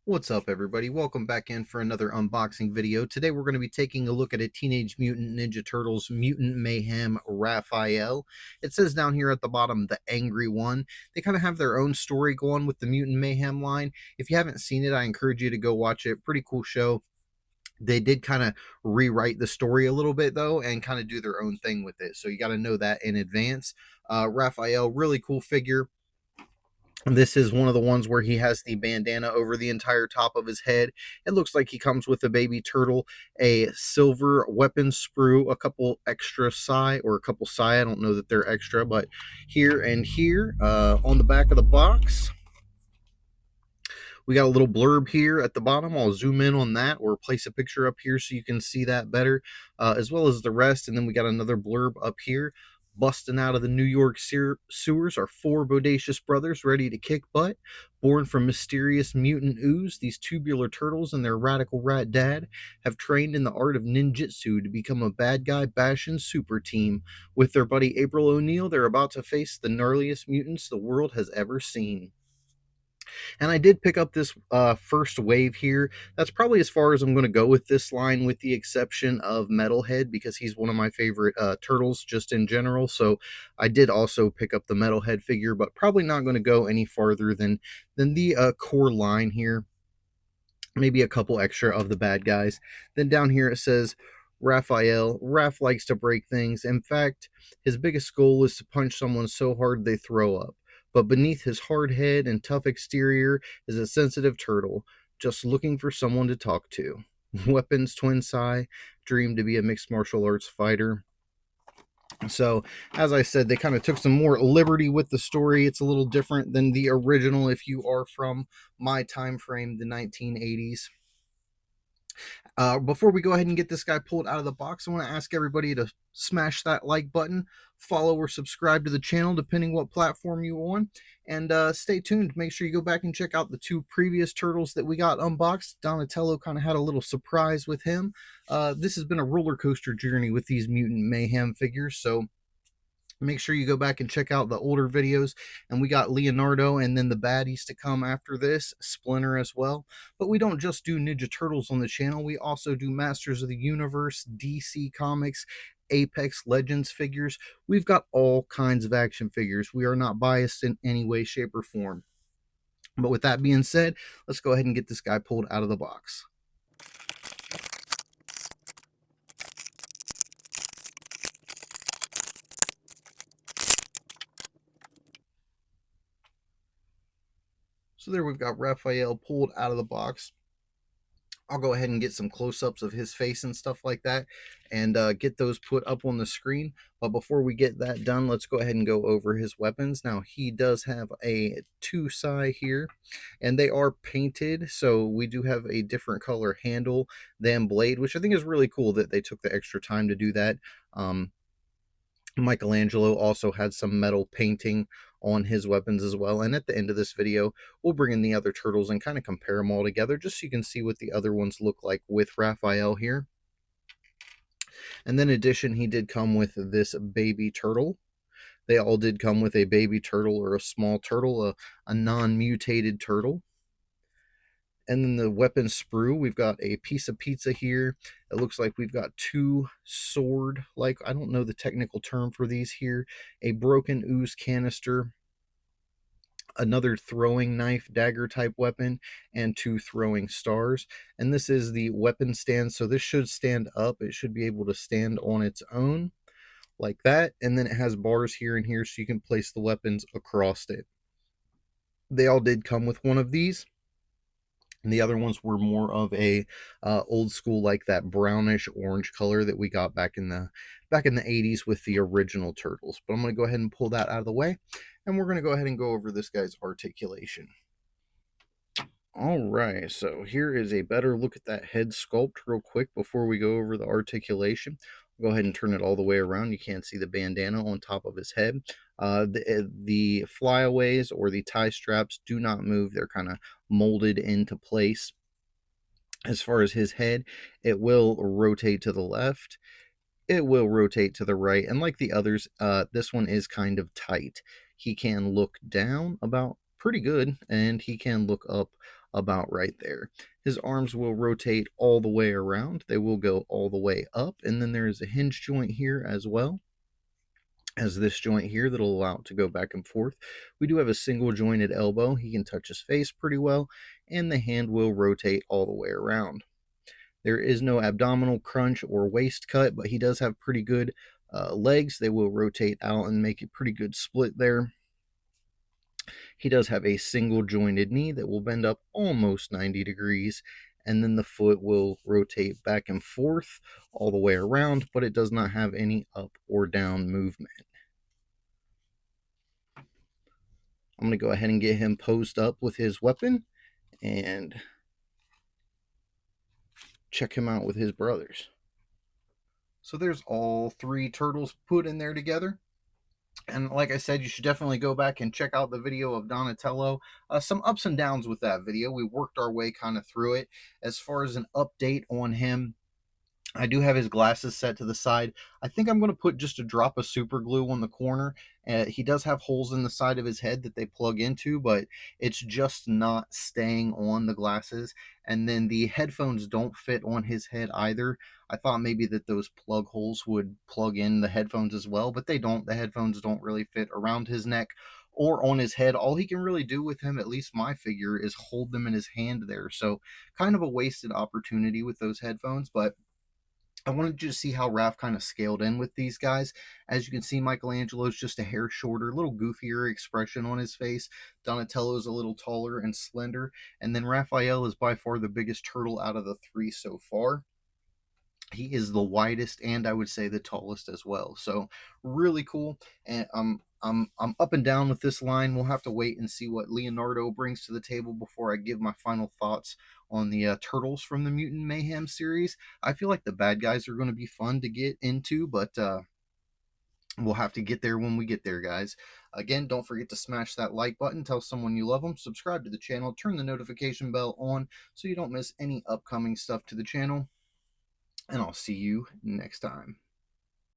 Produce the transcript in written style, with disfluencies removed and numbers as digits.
What's up, everybody? Welcome back in for another unboxing video. Today we're going to be taking a look at a Teenage Mutant Ninja Turtles Mutant Mayhem Raphael. It says down here at the bottom, the Angry One. They kind of have their own story going with the Mutant Mayhem line. If you haven't seen it, I encourage you to go watch it. Pretty cool show. They did kind of rewrite the story a little bit, though, and kind of do their own thing with it. So you got to know that in advance. Raphael, really cool figure. This is one of the ones where he has the bandana over the entire top of his head. It looks like he comes with a baby turtle, a silver weapon sprue, a couple extra sai, or a couple sai. I don't know that they're extra, but here and here on the back of the box, we got a little blurb here at the bottom. I'll zoom in on that or place a picture up here so you can see that better, as well as the rest. And then we got another blurb up here. Busting out of the New York sewers are four bodacious brothers ready to kick butt. Born from mysterious mutant ooze, these tubular turtles and their radical rat dad have trained in the art of ninjutsu to become a bad guy bashing super team. With their buddy April O'Neil, they're about to face the gnarliest mutants the world has ever seen. And I did pick up this first wave here. That's probably as far as I'm going to go with this line, with the exception of Metalhead, because he's one of my favorite turtles just in general. So I did also pick up the Metalhead figure, but probably not going to go any farther than the core line here. Maybe a couple extra of the bad guys. Then down here it says, Raphael. Raph likes to break things. In fact, his biggest goal is to punch someone so hard they throw up. But beneath his hard head and tough exterior is a sensitive turtle, just looking for someone to talk to. Weapons Twin Sai, dreamed to be a mixed martial arts fighter. So, as I said, they kind of took some more liberty with the story. It's a little different than the original if you are from my time frame, the 1980s. Before we go ahead and get this guy pulled out of the box, I want to ask everybody to smash that like button, follow or subscribe to the channel, depending what platform you're on, and stay tuned. Make sure you go back and check out the two previous turtles that we got unboxed. Donatello kind of had a little surprise with him. This has been a roller coaster journey with these Mutant Mayhem figures, so make sure you go back and check out the older videos. And we got Leonardo and then the baddies to come after this, Splinter as well. But we don't just do Ninja Turtles on the channel. We also do Masters of the Universe, DC Comics, Apex Legends figures. We've got all kinds of action figures. We are not biased in any way, shape, or form. But with that being said, let's go ahead and get this guy pulled out of the box. So there we've got Raphael pulled out of the box. I'll go ahead and get some close-ups of his face and stuff like that and get those put up on the screen. But before we get that done, let's go ahead and go over his weapons. Now, he does have a two sai here, and they are painted. So we do have a different color handle than blade, which I think is really cool that they took the extra time to do that. Michelangelo also had some metal painting on his weapons as well. And at the end of this video, we'll bring in the other turtles and kind of compare them all together just so you can see what the other ones look like with Raphael here. And then in addition, he did come with this baby turtle. They all did come with a baby turtle or a small turtle, a non-mutated turtle. And then the weapon sprue, we've got a piece of pizza here. It looks like we've got two sword, like, I don't know the technical term for these here, a broken ooze canister, another throwing knife dagger type weapon, and two throwing stars. And this is the weapon stand, so this should stand up. It should be able to stand on its own like that. And then it has bars here and here so you can place the weapons across it. They all did come with one of these. And the other ones were more of a old school, like that brownish orange color that we got back in the 80s with the original turtles. But I'm going to go ahead and pull that out of the way, and we're going to go ahead and go over this guy's articulation. All right, so here is a better look at that head sculpt real quick before we go over the articulation. Go ahead and turn it all the way around. You can't see the bandana on top of his head. The flyaways or the tie straps do not move. They're kind of molded into place. As far as his head, it will rotate to the left. It will rotate to the right. And like the others, this one is kind of tight. He can look down about pretty good, and he can look up about right there. His arms will rotate all the way around. They will go all the way up, and then there is a hinge joint here as well as this joint here that'll allow it to go back and forth. We do have a single jointed elbow. He can touch his face pretty well, and the hand will rotate all the way around. There is no abdominal crunch or waist cut, but he does have pretty good legs. They will rotate out and make a pretty good split there. He does have a single jointed knee that will bend up almost 90 degrees, and then the foot will rotate back and forth all the way around, but it does not have any up or down movement. I'm going to go ahead and get him posed up with his weapon and check him out with his brothers. So there's all three turtles put in there together. And like I said, you should definitely go back and check out the video of Donatello. Some ups and downs with that video. We worked our way kind of through it. As far as an update on him, I do have his glasses set to the side. I think I'm going to put just a drop of super glue on the corner. He does have holes in the side of his head that they plug into, but it's just not staying on the glasses. And then the headphones don't fit on his head either. I thought maybe that those plug holes would plug in the headphones as well, but they don't. The headphones don't really fit around his neck or on his head. All he can really do with him, at least my figure, is hold them in his hand there. So kind of a wasted opportunity with those headphones, but I wanted you to see how Raph kind of scaled in with these guys. As you can see, Michelangelo's just a hair shorter, a little goofier expression on his face. Donatello's a little taller and slender. And then Raphael is by far the biggest turtle out of the three so far. He is the widest and I would say the tallest as well. So really cool. And I'm up and down with this line. We'll have to wait and see what Leonardo brings to the table before I give my final thoughts on the turtles from the Mutant Mayhem series. I feel like the bad guys are going to be fun to get into, but we'll have to get there when we get there, guys. Again, don't forget to smash that like button, tell someone you love them, subscribe to the channel, turn the notification bell on so you don't miss any upcoming stuff to the channel, and I'll see you next time.